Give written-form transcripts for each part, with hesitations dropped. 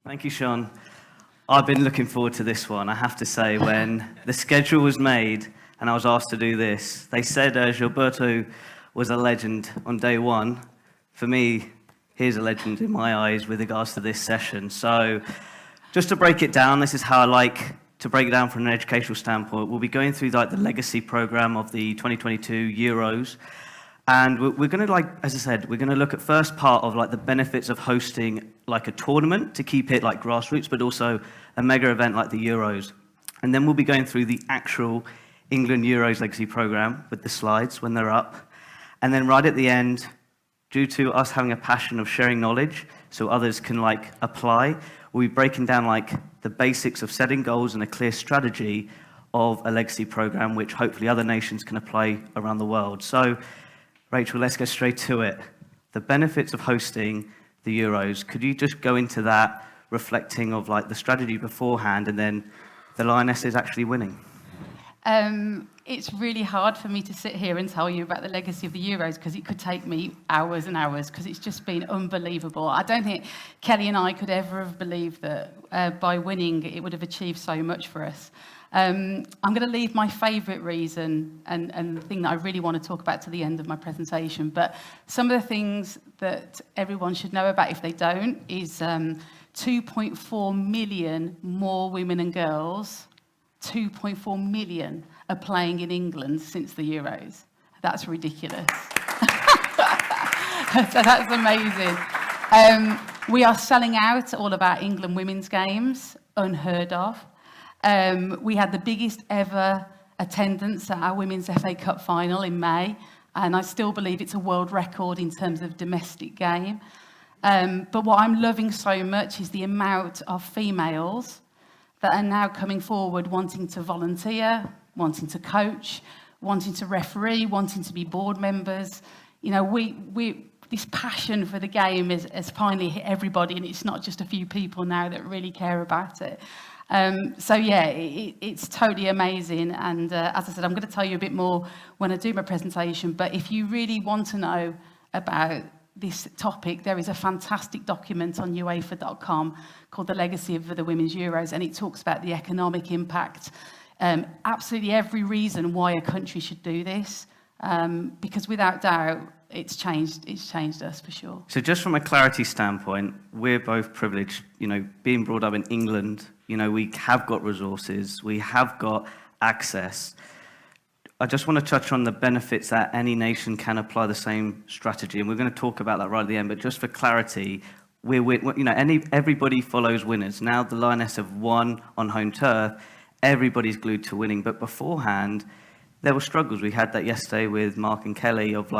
Thank you, Sean. I've been looking forward to this one. I have to say, when the schedule was made and I was asked to do this, they said Gilberto was a legend on day one. For me, he's a legend in my eyes with regards to this session. So just to break it down, this is how I like to break it down from an educational standpoint. We'll be going through the legacy program of the 2022 Euros. And we're going to, as I said, we're going to look at first part of the benefits of hosting a tournament to keep it grassroots, but also a mega event like the Euros. And then we'll be going through the actual England Euros legacy program with the slides when they're up. And then right at the end, due to us having a passion of sharing knowledge so others can apply, we'll be breaking down the basics of setting goals and a clear strategy of a legacy program, which hopefully other nations can apply around the world. So, Rachel, let's go straight to it. The benefits of hosting the Euros. Could you just go into that, reflecting of the strategy beforehand and then the Lionesses actually winning? It's really hard for me to sit here and tell you about the legacy of the Euros because it could take me hours and hours because it's just been unbelievable. I don't think Kelly and I could ever have believed that by winning it would have achieved so much for us. I'm going to leave my favourite reason and the thing that I really want to talk about to the end of my presentation. But some of the things that everyone should know about, if they don't, is 2.4 million more women and girls, 2.4 million are playing in England since the Euros. That's ridiculous. So that's amazing. We are selling out all of our England women's games, unheard of. We had the biggest ever attendance at our Women's FA Cup final in May, and I still believe it's a world record in terms of domestic game. But what I'm loving so much is the amount of females that are now coming forward wanting to volunteer, wanting to coach, wanting to referee, wanting to be board members. You know, this passion for the game has finally hit everybody, and it's not just a few people now that really care about it. So yeah, it's totally amazing, and as I said, I'm going to tell you a bit more when I do my presentation, but if you really want to know about this topic, there is a fantastic document on UEFA.com called The Legacy of the Women's Euros, and it talks about the economic impact, absolutely every reason why a country should do this, because without doubt, it's changed us for sure. So just from a clarity standpoint, we're both privileged, being brought up in England, we have got resources, we have got access. I just want to touch on the benefits that any nation can apply the same strategy, and we're going to talk about that right at the end, but just for clarity, everybody follows winners. Now the Lionesses have won on home turf, everybody's glued to winning, but beforehand, there were struggles. We had that yesterday with Mark and Kelly of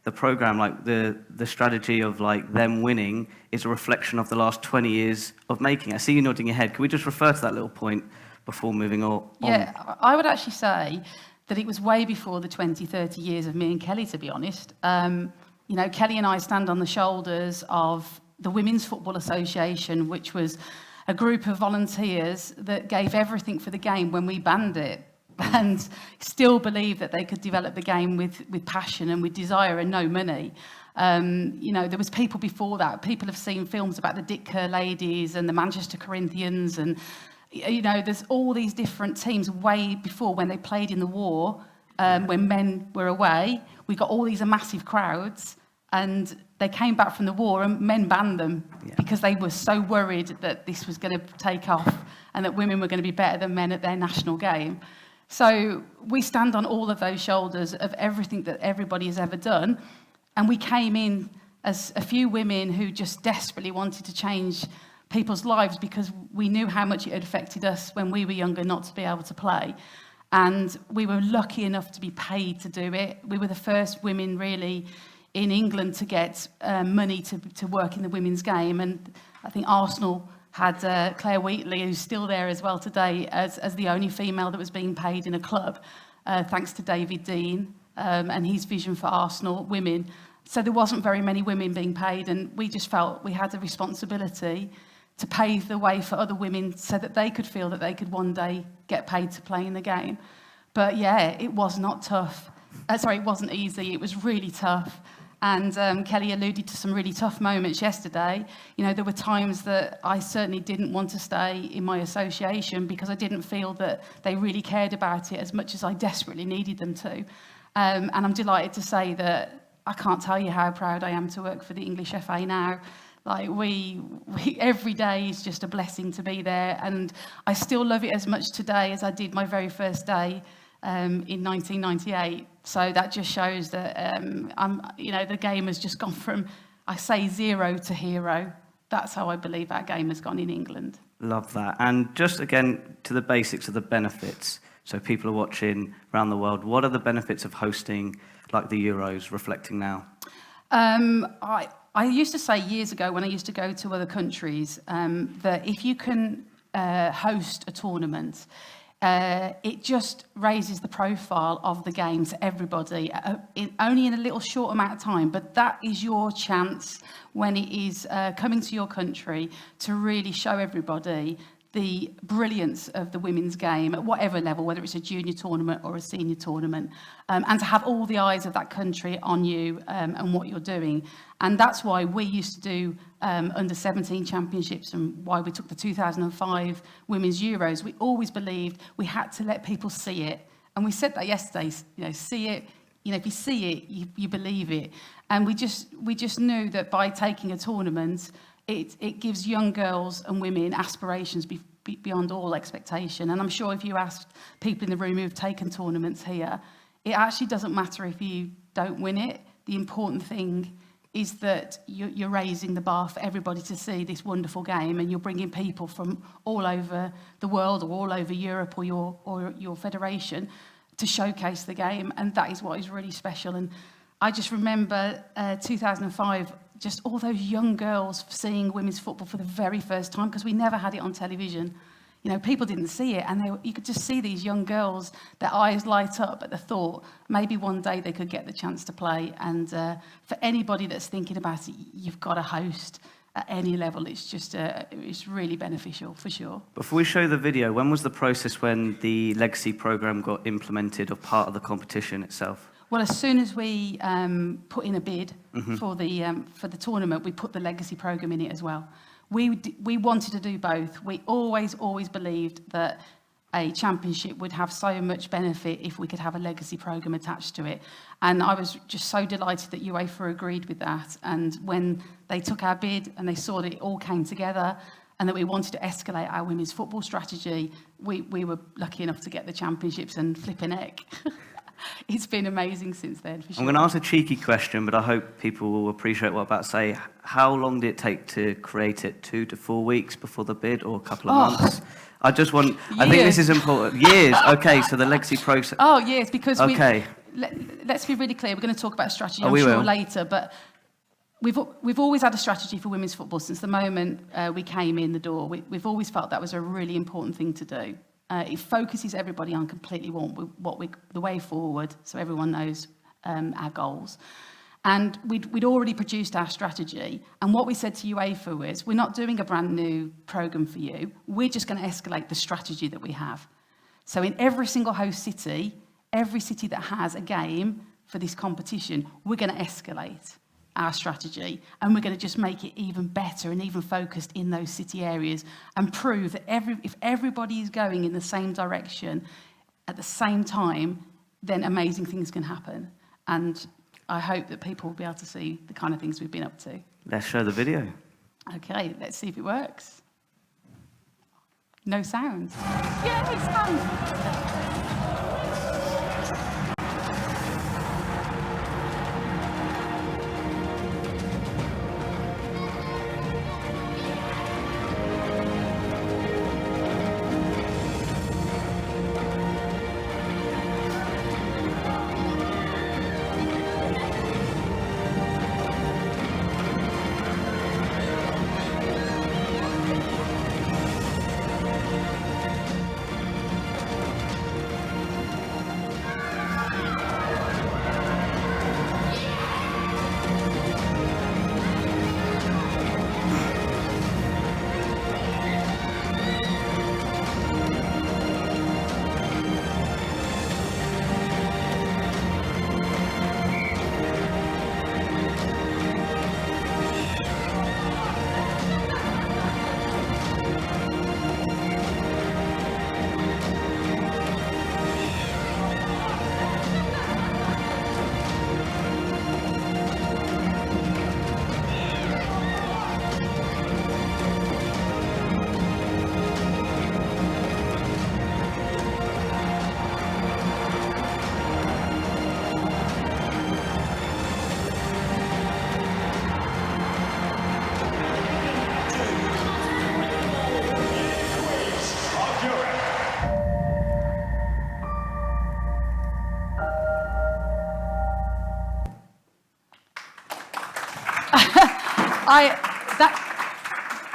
the program, the strategy of them winning is a reflection of the last 20 years of making it. I see you nodding your head. Can we just refer to that little point before moving on? Yeah, I would actually say that it was way before the 20, 30 years of me and Kelly, to be honest. Kelly and I stand on the shoulders of the Women's Football Association, which was a group of volunteers that gave everything for the game when we banned it, and still believe that they could develop the game with passion and with desire and no money. There was people before that. People have seen films about the Dick Kerr ladies and the Manchester Corinthians, and there's all these different teams way before when they played in the war, when men were away. We got all these massive crowds, and they came back from the war and men banned them because they were so worried that this was going to take off and that women were going to be better than men at their national game. So we stand on all of those shoulders of everything that everybody has ever done. And we came in as a few women who just desperately wanted to change people's lives because we knew how much it had affected us when we were younger not to be able to play. And we were lucky enough to be paid to do it. We were the first women really in England to get money to work in the women's game. And I think Arsenal had Claire Wheatley, who's still there as well today, as the only female that was being paid in a club, thanks to David Dean and his vision for Arsenal women. So there wasn't very many women being paid, and we just felt we had a responsibility to pave the way for other women so that they could feel that they could one day get paid to play in the game. But yeah, it was not tough. It wasn't easy. It was really tough. And Kelly alluded to some really tough moments yesterday. You know, there were times that I certainly didn't want to stay in my association because I didn't feel that they really cared about it as much as I desperately needed them to. And I'm delighted to say that I can't tell you how proud I am to work for the English FA now. Like we every day is just a blessing to be there, and I still love it as much today as I did my very first day in 1998. So that just shows that the game has just gone from, I say, zero to hero. That's how I believe our game has gone in England. Love that. And just again to the basics of the benefits. So people are watching around the world. What are the benefits of hosting like the Euros, reflecting now? I used to say years ago when I used to go to other countries that if you can host a tournament, it just raises the profile of the game to everybody, only in a little short amount of time. But that is your chance when it is coming to your country to really show everybody the brilliance of the women's game at whatever level, whether it's a junior tournament or a senior tournament, and to have all the eyes of that country on you and what you're doing. And that's why we used to do under-17 championships and why we took the 2005 Women's Euros. We always believed we had to let people see it. And we said that yesterday, see it. If you see it, you believe it. And we just knew that by taking a tournament, it gives young girls and women aspirations beyond all expectation. And I'm sure if you asked people in the room who've taken tournaments here, it actually doesn't matter if you don't win it. The important thing is that you're raising the bar for everybody to see this wonderful game, and you're bringing people from all over the world or all over Europe or your federation to showcase the game, and that is what is really special. And I just remember 2005, just all those young girls seeing women's football for the very first time, because we never had it on television. People didn't see it, and you could just see these young girls, their eyes light up at the thought, maybe one day they could get the chance to play. And for anybody that's thinking about it, you've got to host at any level. It's just, it's really beneficial, for sure. Before we show the video, when was the process when the legacy program got implemented or part of the competition itself? Well, as soon as we put in a bid for the tournament, we put the legacy program in it as well. We wanted to do both. We always believed that a championship would have so much benefit if we could have a legacy program attached to it. And I was just so delighted that UEFA agreed with that. And when they took our bid and they saw that it all came together and that we wanted to escalate our women's football strategy, we were lucky enough to get the championships and flipping heck. It's been amazing since then, for sure. I'm going to ask a cheeky question, but I hope people will appreciate what I'm about to say. How long did it take to create it? 2 to 4 weeks before the bid, or a couple of months? I think this is important. Years. Okay, so the legacy process. Oh, years, because okay. Let's be really clear. We're going to talk about strategy, I'm we sure, will. later, but we've always had a strategy for women's football since the moment we came in the door. We've always felt that was a really important thing to do. It focuses everybody on completely the way forward, so everyone knows our goals. And we'd already produced our strategy. And what we said to UEFA was, we're not doing a brand new programme for you. We're just going to escalate the strategy that we have. So in every single host city, every city that has a game for this competition, we're going to escalate our strategy, and we're going to just make it even better and even focused in those city areas, and prove that if everybody is going in the same direction at the same time, then amazing things can happen. And I hope that people will be able to see the kind of things we've been up to. Let's show the video. Okay, let's see if it works. No sound. Yay, sound!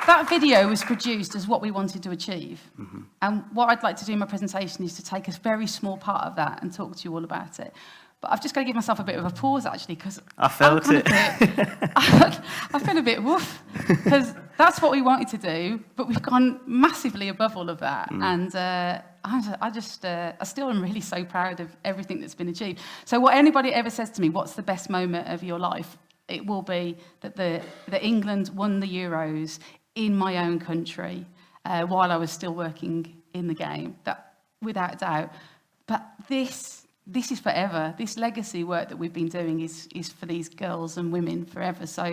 That video was produced as what we wanted to achieve. And what I'd like to do in my presentation is to take a very small part of that and talk to you all about it. But I've just got to give myself a bit of a pause, actually, because I felt it. I feel a bit woof, because that's what we wanted to do, but we've gone massively above all of that. And I still am really so proud of everything that's been achieved. So what anybody ever says to me, what's the best moment of your life? It will be that England won the Euros in my own country while I was still working in the game, that without doubt. But this is forever. This legacy work that we've been doing is for these girls and women forever. So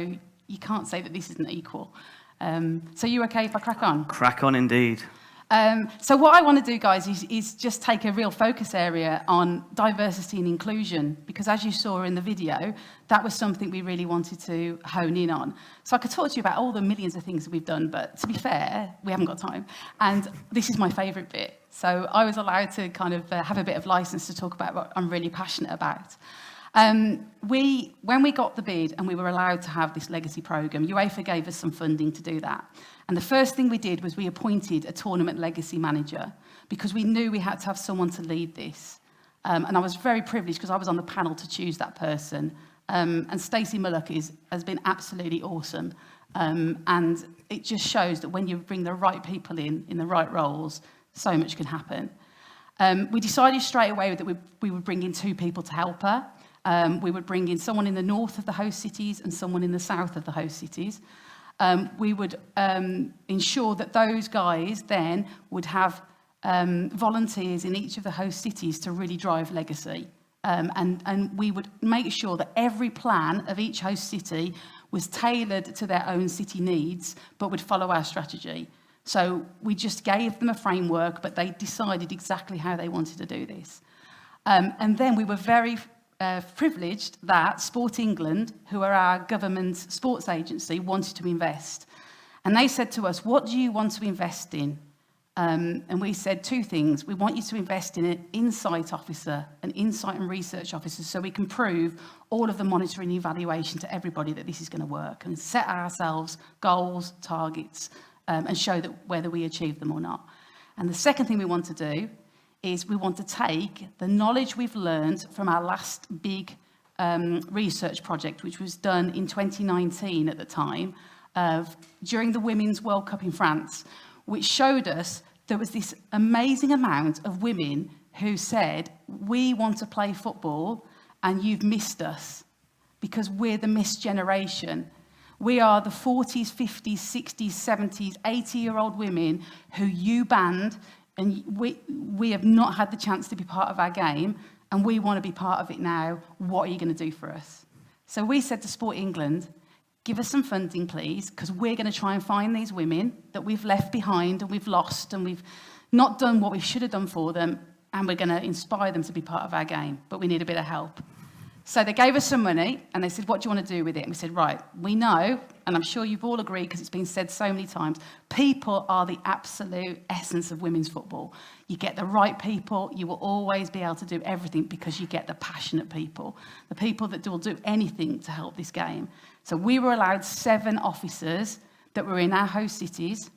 you can't say that this isn't equal. So you okay if I crack on? Crack on indeed. So what I want to do, guys, is just take a real focus area on diversity and inclusion, because as you saw in the video, that was something we really wanted to hone in on. So I could talk to you about all the millions of things that we've done, but to be fair, we haven't got time. And this is my favourite bit. So I was allowed to kind of have a bit of license to talk about what I'm really passionate about. When we got the bid and we were allowed to have this legacy programme, UEFA gave us some funding to do that. And the first thing we did was we appointed a tournament legacy manager, because we knew we had to have someone to lead this. And I was very privileged because I was on the panel to choose that person. And Stacey Mullock has been absolutely awesome. And it just shows that when you bring the right people in the right roles, so much can happen. We decided straight away that we would bring in 2 people to help her. We would bring in someone in the north of the host cities and someone in the south of the host cities. We would ensure that those guys then would have volunteers in each of the host cities to really drive legacy. And we would make sure that every plan of each host city was tailored to their own city needs, but would follow our strategy. So we just gave them a framework, but they decided exactly how they wanted to do this. And then we were very privileged that Sport England, who are our government sports agency, wanted to invest. And they said to us, what do you want to invest in? And we said 2 things. We want you to invest in an insight officer, an insight and research officer, so we can prove all of the monitoring and evaluation to everybody that this is going to work, and set ourselves goals, targets, and show that whether we achieve them or not. And the second thing we want to do is we want to take the knowledge we've learned from our last big research project, which was done in 2019 at the time, during the Women's World Cup in France, which showed us there was this amazing amount of women who said, we want to play football and you've missed us because we're the missed generation. We are the 40s, 50s, 60s, 70s, 80-year-old women who you banned, and we have not had the chance to be part of our game, and we want to be part of it now. What are you going to do for us? So we said to Sport England, give us some funding, please, because we're going to try and find these women that we've left behind and we've lost and we've not done what we should have done for them, and we're going to inspire them to be part of our game, but we need a bit of help. So they gave us some money, and they said, what do you want to do with it? And we said, right, we know, and I'm sure you've all agreed because it's been said so many times, people are the absolute essence of women's football. You get the right people, you will always be able to do everything because you get the passionate people, the people that will do anything to help this game. So we were allowed 7 officers that were in our host cities,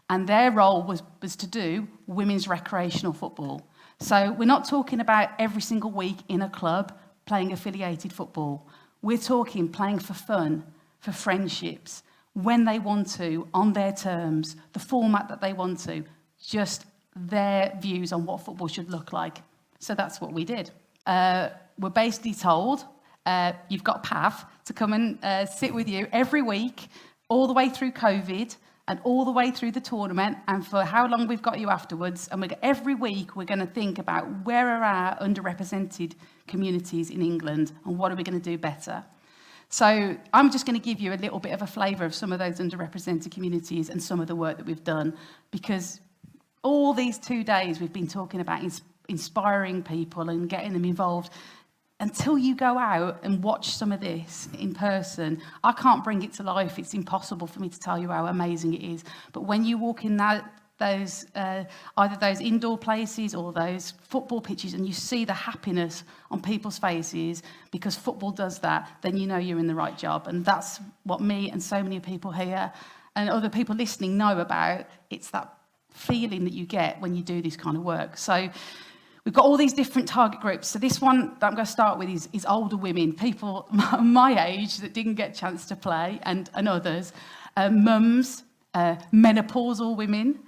and their role was to do women's recreational football. So we're not talking about every single week in a club playing affiliated football. We're talking playing for fun, for friendships, when they want to, on their terms, the format that they want to, just their views on what football should look like. So that's what we did. We're basically told, you've got Pav to come and sit with you every week, all the way through COVID, and all the way through the tournament, and for how long we've got you afterwards. And every week we're going to think about where are our underrepresented communities in England and what are we going to do better. So I'm just going to give you a little bit of a flavour of some of those underrepresented communities and some of the work that we've done, because all these 2 days we've been talking about inspiring people and getting them involved. Until you go out and watch some of this in person, I can't bring it to life. It's impossible for me to tell you how amazing it is. But when you walk in those either those indoor places or those football pitches, and you see the happiness on people's faces because football does that, then you know you're in the right job. And that's what me and so many people here and other people listening know about. It's that feeling that you get when you do this kind of work. So we've got all these different target groups. So this one that I'm going to start with is older women, people my age that didn't get a chance to play, and others, mums, menopausal women,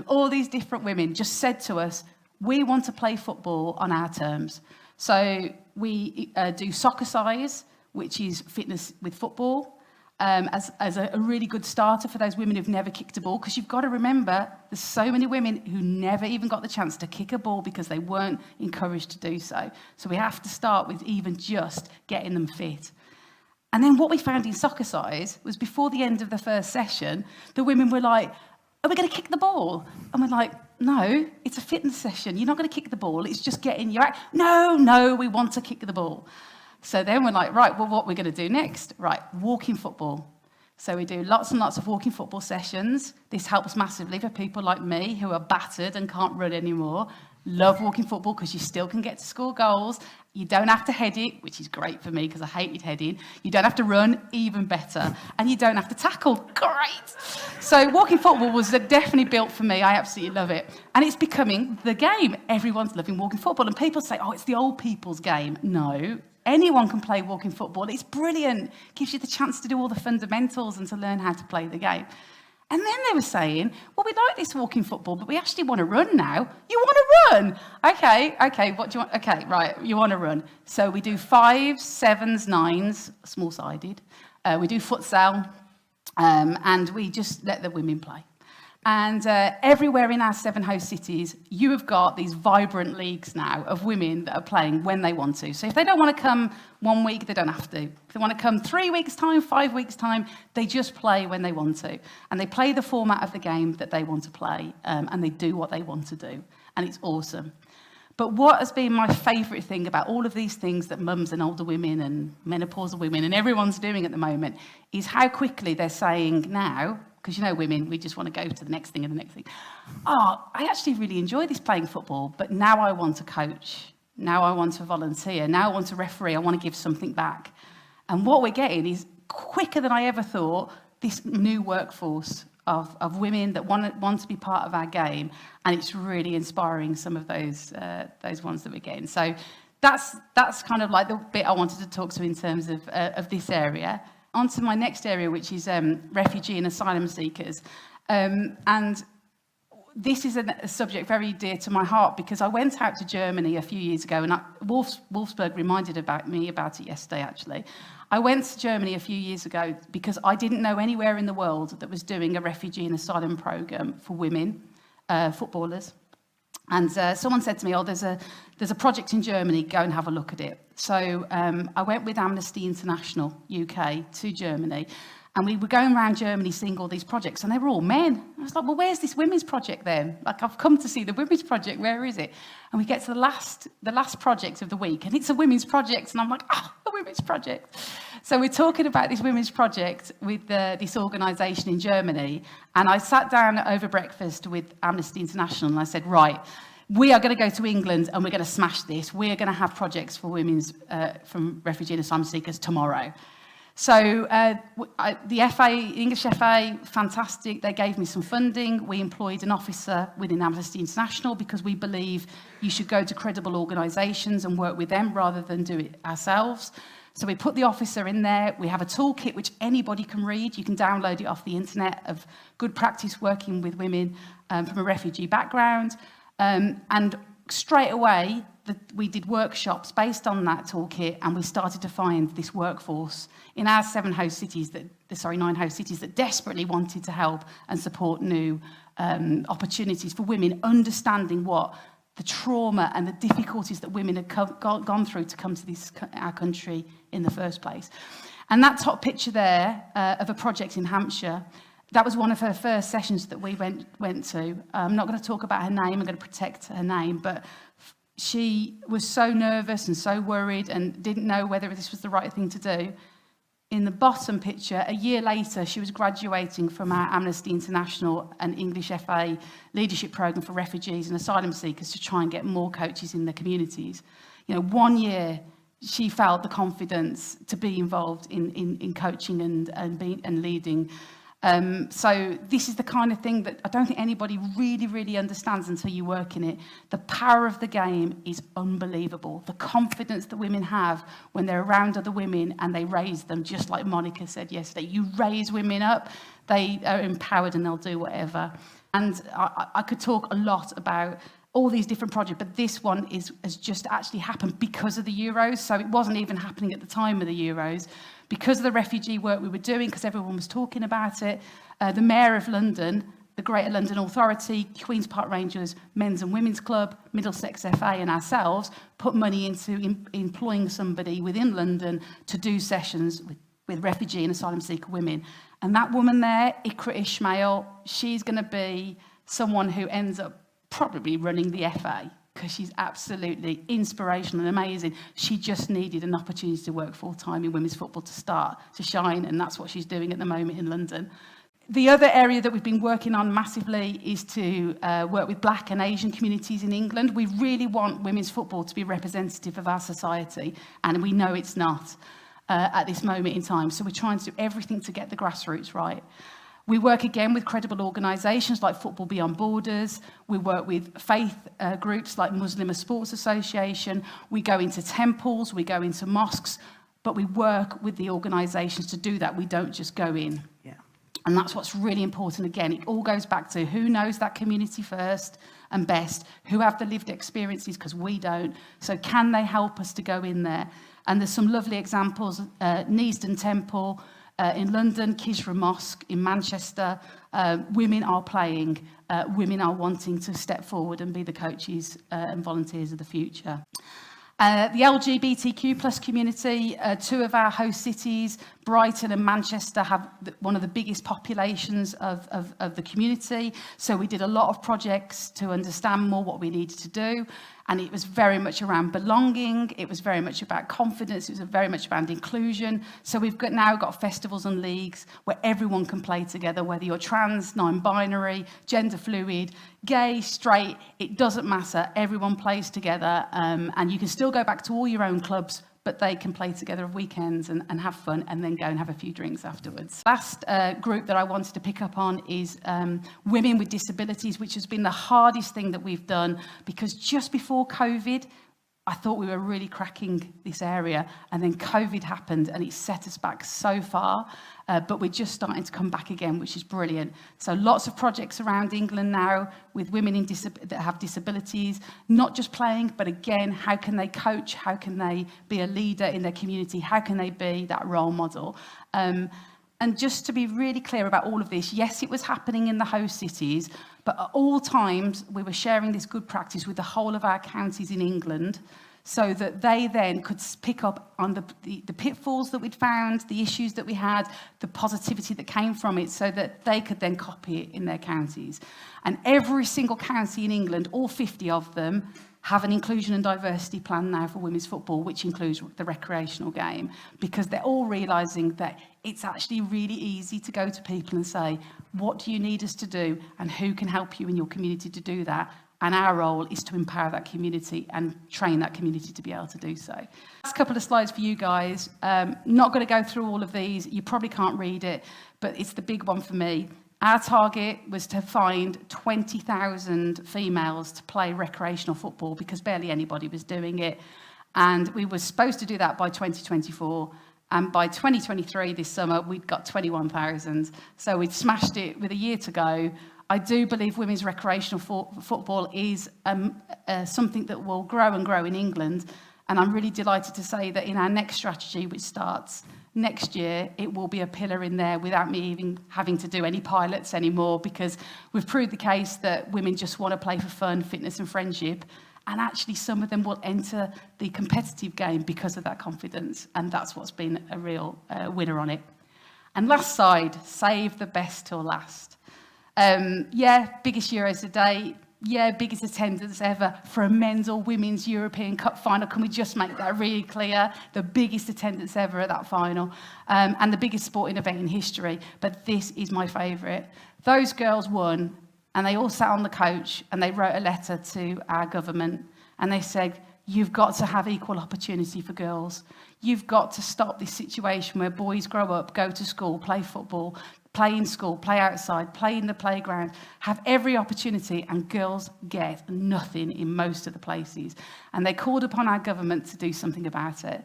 all these different women just said to us, we want to play football on our terms. So we do soccer size, which is fitness with football, as a really good starter for those women who've never kicked a ball, because you've got to remember there's so many women who never even got the chance to kick a ball because they weren't encouraged to do so. So we have to start with even just getting them fit. And then what we found in soccer size was before the end of the first session, the women were like, are we going to kick the ball? And we're like, no, it's a fitness session. You're not going to kick the ball. It's just getting your act. No, we want to kick the ball. So then we're like, right, well, what we're going to do next? Right, walking football. So we do lots and lots of walking football sessions. This helps massively for people like me who are battered and can't run anymore. Love walking football because you still can get to score goals. You don't have to head it, which is great for me because I hated heading. You don't have to run, even better. And you don't have to tackle. Great! So walking football was definitely built for me. I absolutely love it. And it's becoming the game. Everyone's loving walking football. And people say, oh, it's the old people's game. No. Anyone can play walking football. It's brilliant. Gives you the chance to do all the fundamentals and to learn how to play the game. And then they were saying, well, we like this walking football, but we actually want to run now. You want to run? Okay, what do you want? Okay, right, you want to run. So we do 5s, 7s, 9s, small-sided. We do futsal, and we just let the women play. And everywhere in our 7 host cities, you have got these vibrant leagues now of women that are playing when they want to. So if they don't want to come 1 week, they don't have to. If they want to come 3 weeks' time, 5 weeks' time, they just play when they want to. And they play the format of the game that they want to play, and they do what they want to do. And it's awesome. But what has been my favourite thing about all of these things that mums and older women and menopausal women and everyone's doing at the moment is how quickly they're saying now, because, you know, women, we just want to go to the next thing and the next thing. Oh, I actually really enjoy this playing football, but now I want to coach. Now I want to volunteer. Now I want to referee. I want to give something back. And what we're getting is, quicker than I ever thought, this new workforce of women that want to be part of our game. And it's really inspiring, some of those ones that we're getting. So that's kind of like the bit I wanted to talk to in terms of this area. On to my next area, which is refugee and asylum seekers. And this is a subject very dear to my heart because I went out to Germany a few years ago, and Wolfsburg reminded me about it yesterday, actually. I went to Germany a few years ago because I didn't know anywhere in the world that was doing a refugee and asylum program for women footballers. And someone said to me, oh, there's a project in Germany, go and have a look at it. So I went with Amnesty International UK to Germany, and we were going around Germany seeing all these projects, and they were all men. I was like, well, where's this women's project then? Like, I've come to see the women's project, where is it? And we get to the last project of the week, and it's a women's project, and I'm like, oh, a women's project. So we're talking about this women's project with this organisation in Germany, and I sat down over breakfast with Amnesty International, and I said, right, we are going to go to England, and we're going to smash this. We're going to have projects for women's from refugee and asylum seekers tomorrow. So the FA, English FA, fantastic. They gave me some funding. We employed an officer within Amnesty International because we believe you should go to credible organisations and work with them rather than do it ourselves. So we put the officer in there. We have a toolkit which anybody can read. You can download it off the internet of good practice working with women from a refugee background. And straight away, we did workshops based on that toolkit, and we started to find this workforce in our 9 host cities that desperately wanted to help and support new opportunities for women, understanding what the trauma and the difficulties that women had gone through to come to our country in the first place. And that top picture there of a project in Hampshire, that was one of her first sessions that we went to. I'm not going to talk about her name. I'm going to protect her name, but she was so nervous and so worried and didn't know whether this was the right thing to do. in the bottom picture, a year later, she was graduating from our Amnesty International and English FA leadership programme for refugees and asylum seekers to try and get more coaches in their communities. 1 year, she felt the confidence to be involved in coaching and leading. So this is the kind of thing that I don't think anybody really understands until you work in it. The power of the game is unbelievable. The confidence that women have when they're around other women and they raise them, just like Monica said yesterday. You raise women up, they are empowered and they'll do whatever. And I could talk a lot about all these different projects, but this one has just actually happened because of the Euros. So it wasn't even happening at the time of the Euros. Because of the refugee work we were doing, because everyone was talking about it, the Mayor of London, the Greater London Authority, Queen's Park Rangers, Men's and Women's Club, Middlesex FA and ourselves put money into employing somebody within London to do sessions with refugee and asylum seeker women. And that woman there, Ikra Ismail, she's going to be someone who ends up probably running the FA, because she's absolutely inspirational and amazing. She just needed an opportunity to work full-time in women's football to start to shine, and that's what she's doing at the moment in London. The other area that we've been working on massively is to work with Black and Asian communities in England. We really want women's football to be representative of our society, and we know it's not at this moment in time. So we're trying to do everything to get the grassroots right. We work again with credible organisations like Football Beyond Borders. We work with faith groups like Muslim Sports Association. We go into temples, we go into mosques, but we work with the organisations to do that. We don't just go in. Yeah. And that's what's really important. Again, it all goes back to who knows that community first and best, who have the lived experiences, because we don't. So can they help us to go in there? And there's some lovely examples, Neasden Temple, in London, Kisra Mosque in Manchester. Women are playing, women are wanting to step forward and be the coaches and volunteers of the future. The LGBTQ plus community, two of our host cities, Brighton and Manchester, have one of the biggest populations of the community. So we did a lot of projects to understand more what we needed to do. And it was very much around belonging. It was very much about confidence. It was very much about inclusion. So we've now got festivals and leagues where everyone can play together, whether you're trans, non-binary, gender fluid, gay, straight, it doesn't matter. Everyone plays together, and you can still go back to all your own clubs, but they can play together at weekends and have fun and then go and have a few drinks afterwards. Last group that I wanted to pick up on is women with disabilities, which has been the hardest thing that we've done, because just before COVID, I thought we were really cracking this area, and then COVID happened and it set us back so far, but we're just starting to come back again, which is brilliant. So lots of projects around England now with women that have disabilities, not just playing, but again, how can they coach? How can they be a leader in their community? How can they be that role model? And just to be really clear about all of this, yes, it was happening in the host cities, but at all times we were sharing this good practice with the whole of our counties in England, so that they then could pick up on the pitfalls that we'd found, the issues that we had, the positivity that came from it, so that they could then copy it in their counties. And every single county in England, all 50 of them, have an inclusion and diversity plan now for women's football, which includes the recreational game, because they're all realising that it's actually really easy to go to people and say, what do you need us to do, and who can help you in your community to do that? And our role is to empower that community and train that community to be able to do so. Last couple of slides for you guys. Not going to go through all of these. You probably can't read it, but it's the big one for me. Our target was to find 20,000 females to play recreational football, because barely anybody was doing it. And we were supposed to do that by 2024. And by 2023, this summer, we'd got 21,000. So we'd smashed it with a year to go. I do believe women's recreational football is something that will grow and grow in England. And I'm really delighted to say that in our next strategy, which starts next year, it will be a pillar in there without me even having to do any pilots anymore, because we've proved the case that women just want to play for fun, fitness and friendship. And actually, some of them will enter the competitive game because of that confidence. And that's what's been a real winner on it. And last side, save the best till last. Biggest Euros to date. biggest attendance ever for a men's or women's European Cup final. Can we just make that really clear? The biggest attendance ever at that final, and the biggest sporting event in history. But this is my favourite. Those girls won, and they all sat on the coach, and they wrote a letter to our government, and they said, you've got to have equal opportunity for girls. You've got to stop this situation where boys grow up, go to school, play football, play in school, play outside, play in the playground, have every opportunity, and girls get nothing in most of the places. And they called upon our government to do something about it.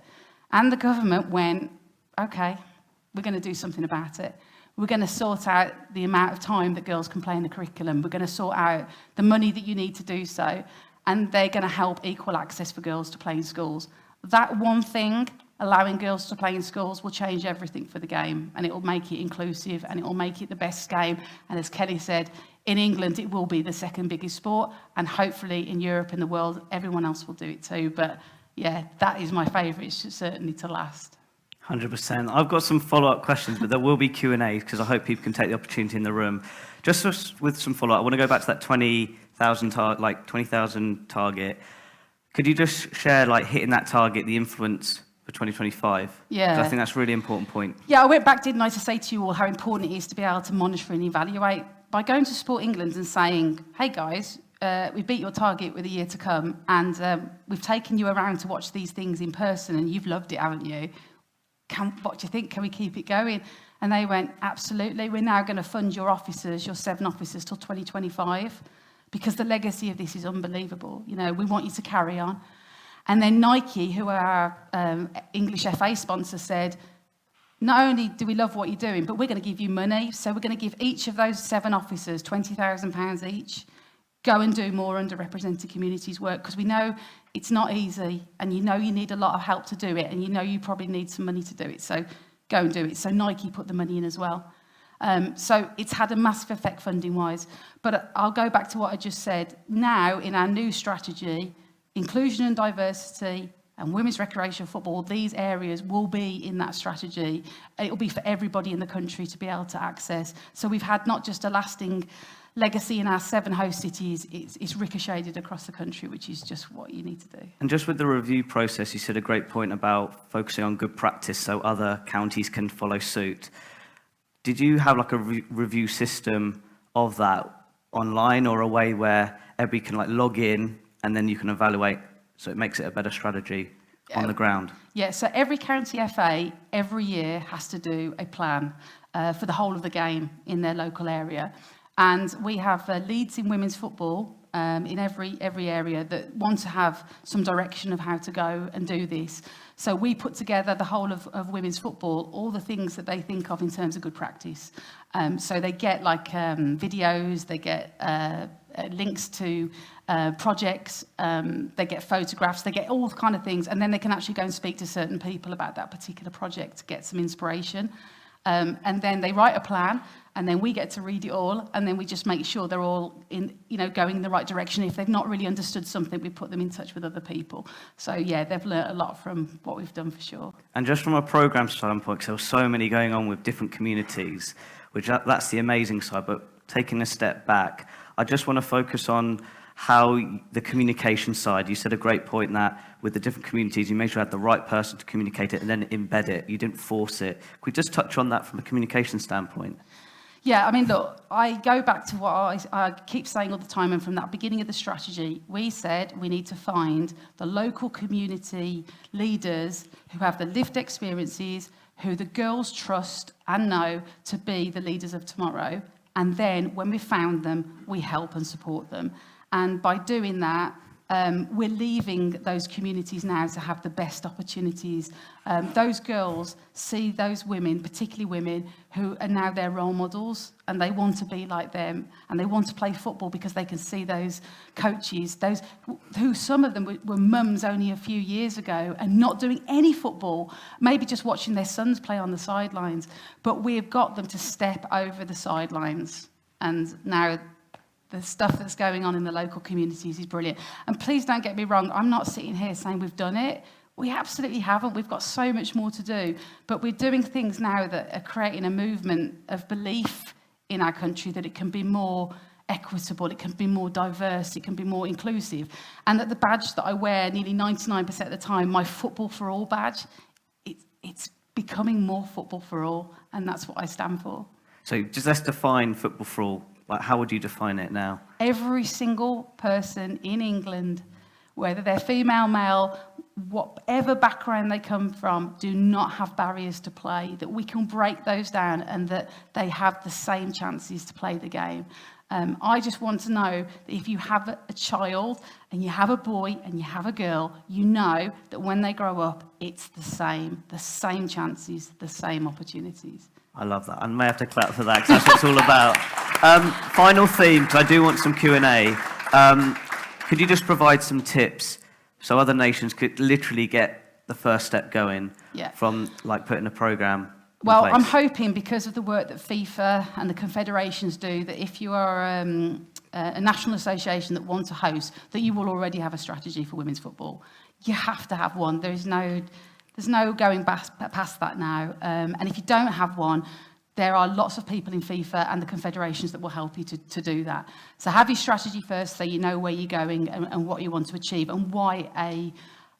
And the government went, okay, we're going to do something about it. We're going to sort out the amount of time that girls can play in the curriculum. We're going to sort out the money that you need to do so. And they're going to help equal access for girls to play in schools. That one thing, allowing girls to play in schools, will change everything for the game, and it will make it inclusive, and it will make it the best game. And as Kelly said, in England it will be the second biggest sport, and hopefully in Europe and the world everyone else will do it too. But yeah, that is my favourite, certainly to last. 100%. I've got some follow-up questions, but there will be Q&A because I hope people can take the opportunity in the room. Just with some follow-up, I want to go back to that 20,000 target. Could you just share, hitting that target, the influence for 2025? Yeah. 'Cause I think that's a really important point. Yeah, I went back, didn't I, to say to you all how important it is to be able to monitor and evaluate. By going to Sport England and saying, hey guys, we beat your target with a year to come, and we've taken you around to watch these things in person, and you've loved it, haven't you? What do you think? Can we keep it going? And they went, absolutely. We're now going to fund your officers, your 7 officers, till 2025, because the legacy of this is unbelievable. You know, we want you to carry on. And then Nike, who are our English FA sponsor, said, not only do we love what you're doing, but we're going to give you money. So we're going to give each of those 7 officers £20,000 each. Go and do more underrepresented communities work, because we know it's not easy, and you know you need a lot of help to do it, and you know you probably need some money to do it. So go and do it. So Nike put the money in as well. So it's had a massive effect funding-wise. But I'll go back to what I just said. Now, in our new strategy, inclusion and diversity and women's recreational football, these areas will be in that strategy. It will be for everybody in the country to be able to access. So we've had not just a lasting legacy in our 7 host cities, it's ricocheted across the country, which is just what you need to do. And just with the review process, you said a great point about focusing on good practice so other counties can follow suit. Did you have a review system of that online, or a way where everybody can log in and then you can evaluate, so it makes it a better strategy on the ground? Yeah, so every county FA every year has to do a plan for the whole of the game in their local area. And we have leads in women's football in every area that want to have some direction of how to go and do this. So we put together the whole of women's football, all the things that they think of in terms of good practice. So they get videos, they get links to projects, they get photographs, they get all kind of things, and then they can actually go and speak to certain people about that particular project to get some inspiration. And then they write a plan, and then we get to read it all, and then we just make sure they're all going in the right direction. If they've not really understood something, we put them in touch with other people. So yeah, they've learnt a lot from what we've done for sure. And just from a program standpoint, because there were so many going on with different communities, which that's the amazing side, but taking a step back, I just want to focus on how the communication side, you said a great point that with the different communities, you made sure you had the right person to communicate it and then embed it. You didn't force it. Could we just touch on that from a communication standpoint? Yeah, I mean, look, I go back to what I keep saying all the time, and from that beginning of the strategy, we said we need to find the local community leaders who have the lived experiences, who the girls trust and know to be the leaders of tomorrow. And then when we found them, we help and support them. And by doing that, we're leaving those communities now to have the best opportunities. Those girls see those women, particularly women, who are now their role models, and they want to be like them, and they want to play football because they can see those coaches, those who some of them were mums only a few years ago and not doing any football, maybe just watching their sons play on the sidelines. But we've got them to step over the sidelines, and now the stuff that's going on in the local communities is brilliant. And please don't get me wrong, I'm not sitting here saying we've done it. We absolutely haven't. We've got so much more to do. But we're doing things now that are creating a movement of belief in our country that it can be more equitable, it can be more diverse, it can be more inclusive. And that the badge that I wear nearly 99% of the time, my Football for All badge, it's becoming more football for all, and that's what I stand for. So just let's define football for all. Like, how would you define it now? Every single person in England, whether they're female, male, whatever background they come from, do not have barriers to play, that we can break those down and that they have the same chances to play the game. I just want to know that if you have a child and you have a boy and you have a girl, you know that when they grow up, it's the same chances, the same opportunities. I love that. I may have to clap for that, because that's what it's all about. Final theme, because I do want some Q&A. Could you just provide some tips so other nations could literally get the first step going from like putting a programme in place? I'm hoping, because of the work that FIFA and the confederations do, that if you are a national association that wants to host, that you will already have a strategy for women's football. You have to have one. There's no going past that now. And if you don't have one, there are lots of people in FIFA and the confederations that will help you to do that. So have your strategy first, so you know where you're going and what you want to achieve, and why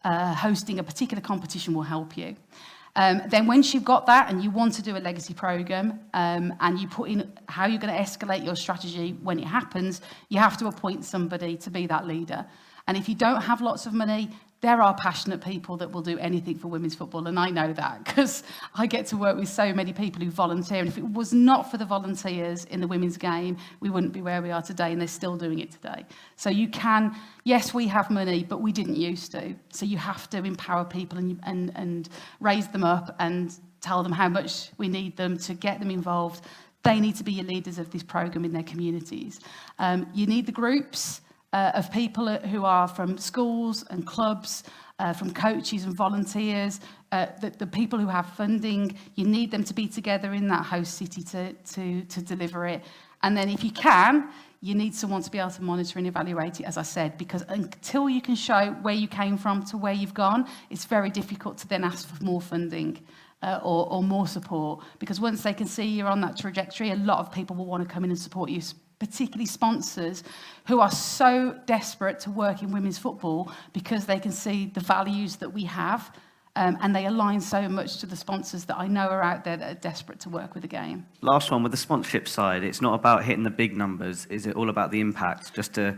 hosting a particular competition will help you. Then once you've got that and you want to do a legacy programme, and you put in how you're going to escalate your strategy when it happens, you have to appoint somebody to be that leader. And if you don't have lots of money, there are passionate people that will do anything for women's football, and I know that because I get to work with so many people who volunteer, and if it was not for the volunteers in the women's game, we wouldn't be where we are today, and they're still doing it today. So you can, yes, we have money, but we didn't used to. So you have to empower people and raise them up and tell them how much we need them to get them involved. They need to be your leaders of this programme in their communities. You need the groups of people who are from schools and clubs, from coaches and volunteers, the people who have funding. You need them to be together in that host city to deliver it. And then if you can, you need someone to be able to monitor and evaluate it, as I said, because until you can show where you came from to where you've gone, it's very difficult to then ask for more funding or more support, because once they can see you're on that trajectory, a lot of people will want to come in and support you, particularly sponsors who are so desperate to work in women's football because they can see the values that we have, and they align so much to the sponsors that I know are out there that are desperate to work with the game. Last one, with the sponsorship side, it's not about hitting the big numbers. Is it all about the impact? Just to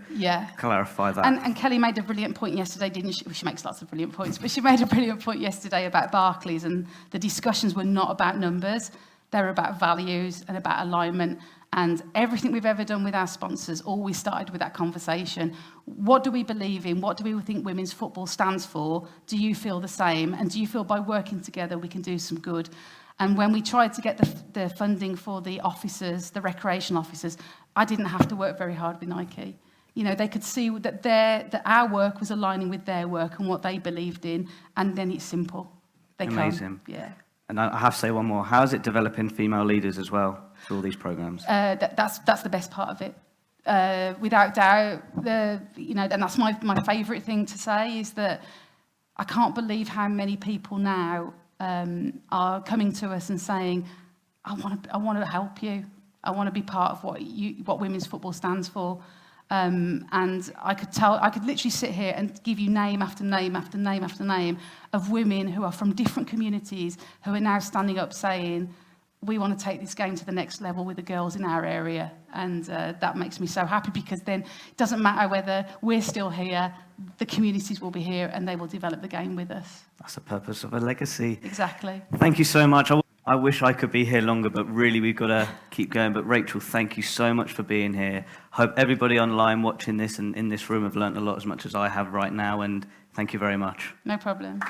clarify that. And Kelly made a brilliant point yesterday, didn't she? Well, she makes lots of brilliant points, but she made a brilliant point yesterday about Barclays, and the discussions were not about numbers. They're about values and about alignment. And everything we've ever done with our sponsors always started with that conversation. What do we believe in? What do we think women's football stands for? Do you feel the same? And do you feel by working together we can do some good? And when we tried to get the funding for the officers, the recreation officers, I didn't have to work very hard with Nike. You know, they could see that our work was aligning with their work and what they believed in, and then it's simple. Amazing. And I have to say one more. How is it developing female leaders as well for all these programs? That's the best part of it. Without doubt, and that's my favourite thing to say, is that I can't believe how many people now are coming to us and saying, I want to help you. I want to be part of what women's football stands for. And I could literally sit here and give you name after name after name after name of women who are from different communities who are now standing up saying, we want to take this game to the next level with the girls in our area. And that makes me so happy, because then it doesn't matter whether we're still here, the communities will be here and they will develop the game with us. That's the purpose of a legacy. Exactly. Thank you so much. I wish I could be here longer, but really we've got to keep going. But Rachel, thank you so much for being here. Hope everybody online watching this and in this room have learnt a lot as much as I have right now, and thank you very much. No problem.